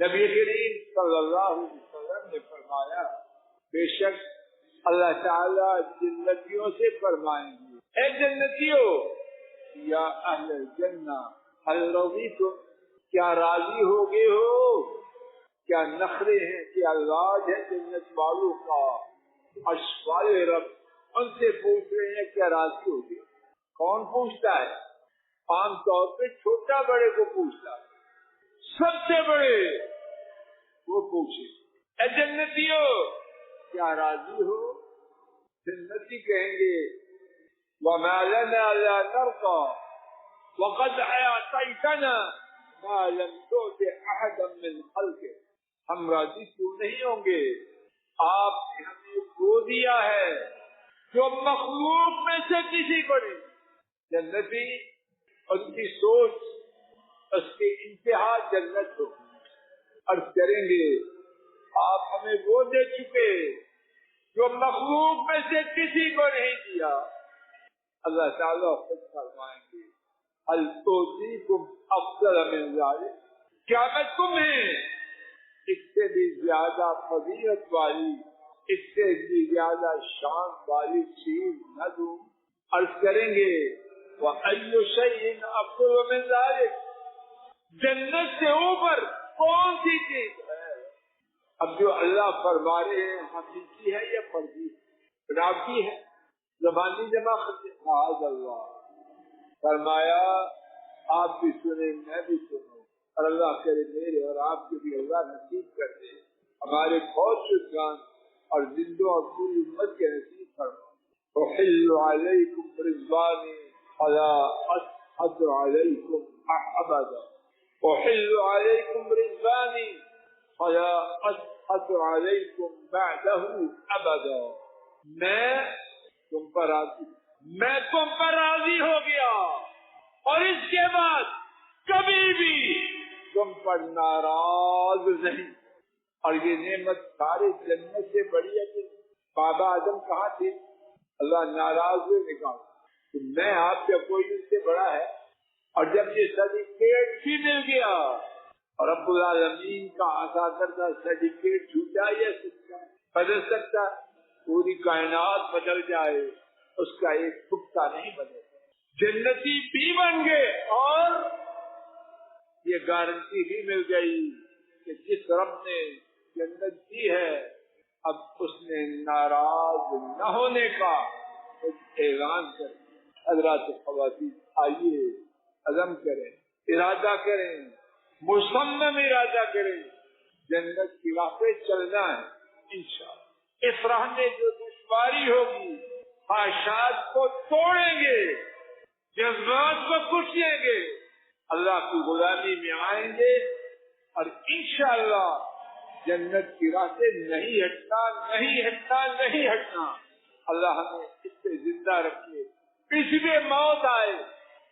نبی کریم صلی اللہ علیہ وسلم نے فرمایا بے شک اللہ تعالیٰ جنتیوں سے فرمائیں گے اے جنتیوں یا اہل الجنہ هل رضیتم کیا راضی ہو گئے ہو؟ کیا نخرے ہیں، کیا لاج ہے جنت والوں کا؟ اشفال رب ان سے پوچھ رہے ہیں کیا راضی ہو گئے؟ کون پوچھتا ہے؟ عام طور پہ چھوٹا بڑے کو پوچھتا ہے، سب سے بڑے وہ پوچھے اے جنتیوں کیا راضی ہو؟ جنتی کہیں گے وَمَا لَنَا لَا نَرْضَى وَقَدْ أَعْطَيْتَنَا مَا لَمْ تُؤْتِ أَحَدًا مِّنْ خَلْقِكَ ہم راضی کیوں نہیں ہوں گے؟ آپ نے ہمیں وہ دیا ہے جو مخلوق میں سے کسی کو نہیں۔ جنتی ان کی سوچ اس کے انتہا جنت ہو، عرض کریں گے آپ ہمیں وہ دے چکے جو مخلوق میں سے کسی کو نہیں دیا۔ اللہ تعالیٰ خود فرمائیں گے هل تؤتیکم افضل من ذلک کیا میں تمہیں اس سے بھی زیادہ فضیلت والی، اس سے بھی زیادہ شان والی چیز نہ دوں؟ عرض کریں گے وَأَيُّ شَيْءٍ أَفْضَلُ مِنْ ذَلِكَ جنت سے اوپر کون سی چیز ہے؟ اب جو اللہ فرما رہے ہیں حقیقی ہے یا فرضی رابطی ہے، زبانی جمع کرتے معاذ اللہ۔ فرمایا آپ بھی سنیں میں بھی سنوں، اور اللہ کرے میرے اور آپ کے بھی اللہ نصیب کر دے، ہمارے بہت شکران اور زندوں اور پوری امت کے نصیب فرما۔ احل علیکم رضوانی فلا اسخط علیکم ابدا احل علیکم رضوانی فلا اسخط علیکم بعدہ ابدا میں تم پر راضی ہو گیا اور اس کے بعد کبھی بھی تم پر ناراض نہیں۔ اور یہ نعمت سارے جنت سے بڑی ہے کہ بابا آدم کہاں تھے؟ اللہ ناراض ہوئے نکالا تو میں آپ کا کوئی اس سے بڑا ہے۔ اور جب یہ سرٹیفکیٹ بھی مل گیا اور رب العالمین کا عطا کردہ سرٹیفکیٹ چھوٹا یا بدل سکتا؟ پوری کائنات بدل جائے اس کا ایک ٹکڑا نہیں بدلے۔ جنتی بھی بن گئے اور یہ گارنٹی بھی مل گئی کہ جس رب نے جنت دی ہے اب اس نے ناراض نہ ہونے کا اعلان کر دیا۔ حضرات خواتین آئیے عزم کریں، ارادہ کریں، مصمم ارادہ کریں، جنت کی راہ پہ چلنا ہے انشاءاللہ۔ اس راہ میں جو دشواری ہوگی خواہشات کو توڑیں گے، جذبات کو کچلیں گے، اللہ کی غلامی میں آئیں گے اور انشاءاللہ جنت کی راہ سے نہیں ہٹنا، نہیں ہٹنا، نہیں ہٹنا۔ اللہ ہمیں اس سے زندہ رکھے، کسی بھی موت آئے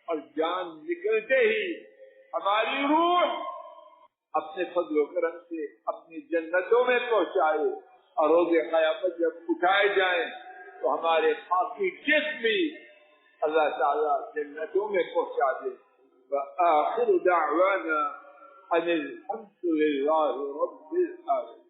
اور جان نکلتے ہی ہماری روح اپنے فضل و کرم سے اپنی جنتوں میں پہنچائے اور روز قیامت جب اٹھائے جائیں تو ہمارے باقی جسم بھی اللہ تعالیٰ جنتوں میں پہنچا دے۔ وآخر دعوانا ان الحمد للہ رب العالمین۔